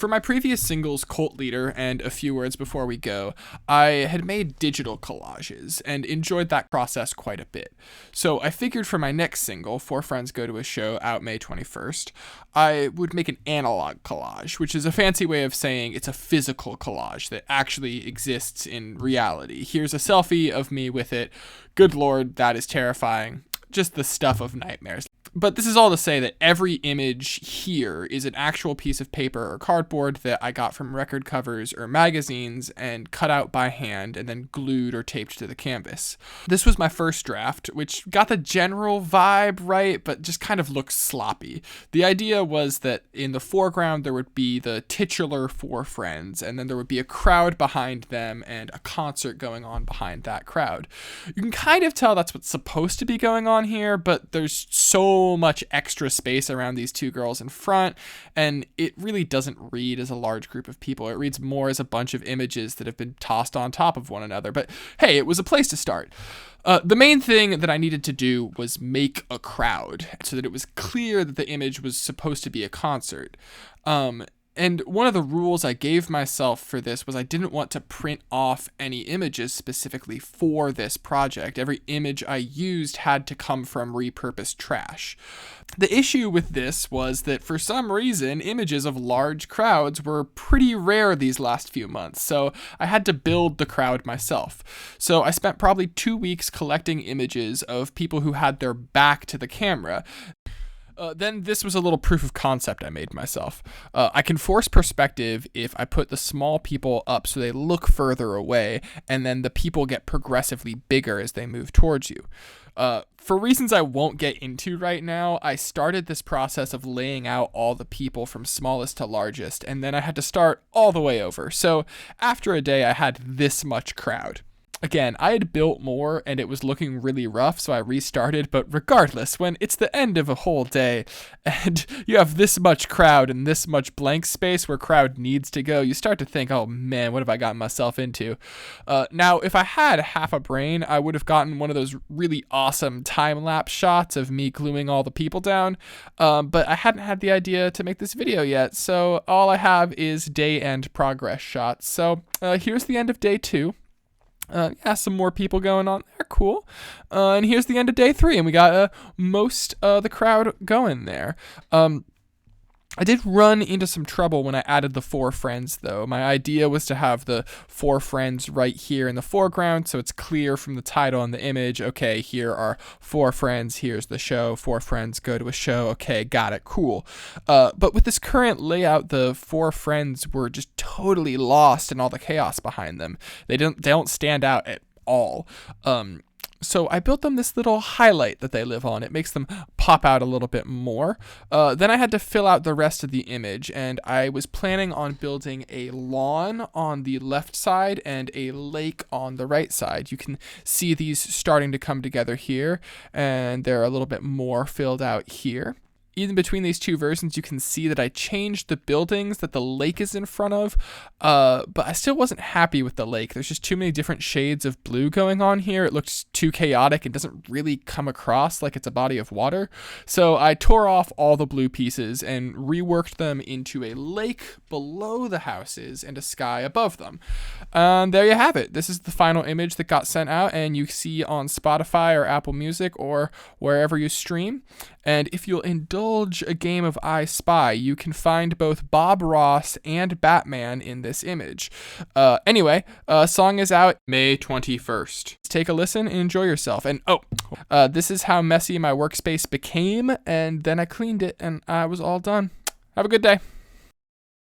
For my previous singles, Cult Leader and A Few Words Before We Go, I had made digital collages and enjoyed that process quite a bit. So I figured for my next single, Four Friends Go to a Show, out May 21st, I would make an analog collage, which is a fancy way of saying it's a physical collage that actually exists in reality. Here's a selfie of me with it. Good Lord, that is terrifying. Just the stuff of nightmares. But this is all to say that every image here is an actual piece of paper or cardboard that I got from record covers or magazines and cut out by hand and then glued or taped to the canvas. This was my first draft, which got the general vibe right, but just kind of looks sloppy. The idea was that in the foreground there would be the titular four friends, and then there would be a crowd behind them and a concert going on behind that crowd. You can kind of tell that's what's supposed to be going on here, but there's so much extra space around these two girls in front, and it really doesn't read as a large group of people. It reads more as a bunch of images that have been tossed on top of one another. But hey, it was a place to start. The main thing that I needed to do was make a crowd so that it was clear that the image was supposed to be a concert. And one of the rules I gave myself for this was I didn't want to print off any images specifically for this project. Every image I used had to come from repurposed trash. The issue with this was that for some reason, images of large crowds were pretty rare these last few months, so I had to build the crowd myself. So I spent probably 2 weeks collecting images of people who had their back to the camera. Then this was a little proof of concept I made myself. I can force perspective if I put the small people up so they look further away, and then the people get progressively bigger as they move towards you. For reasons I won't get into right now, I started this process of laying out all the people from smallest to largest, and then I had to start all the way over. So after a day, I had this much crowd. Again, I had built more and it was looking really rough, so I restarted, but regardless, when it's the end of a whole day and you have this much crowd and this much blank space where crowd needs to go, you start to think, oh man, what have I gotten myself into? Now, if I had half a brain, I would have gotten one of those really awesome time-lapse shots of me gluing all the people down, but I hadn't had the idea to make this video yet, so all I have is day-end progress shots. So here's the end of day 2. Some more people going on there. Cool. And here's the end of day 3, and we got most of the crowd going there. I did run into some trouble when I added the four friends, though. My idea was to have the four friends right here in the foreground, so it's clear from the title and the image, okay, here are four friends, here's the show, four friends go to a show, okay, got it, cool. But with this current layout, the four friends were just totally lost in all the chaos behind them. They don't stand out at all. So I built them this little highlight that they live on. It makes them pop out a little bit more. Then I had to fill out the rest of the image, and I was planning on building a lawn on the left side and a lake on the right side. You can see these starting to come together here, and they're a little bit more filled out here. Even between these two versions, you can see that I changed the buildings that the lake is in front of, but I still wasn't happy with the lake. There's just too many different shades of blue going on here. It looks too chaotic and doesn't really come across like it's a body of water. So I tore off all the blue pieces and reworked them into a lake below the houses and a sky above them. And there you have it. This is the final image that got sent out, and you see on Spotify or Apple Music or wherever you stream. And if you'll indulge a game of I Spy, you can find both Bob Ross and Batman in this image. Anyway, song is out May 21st. Take a listen and enjoy yourself. And this is how messy my workspace became, and then I cleaned it and I was all done. Have a good day.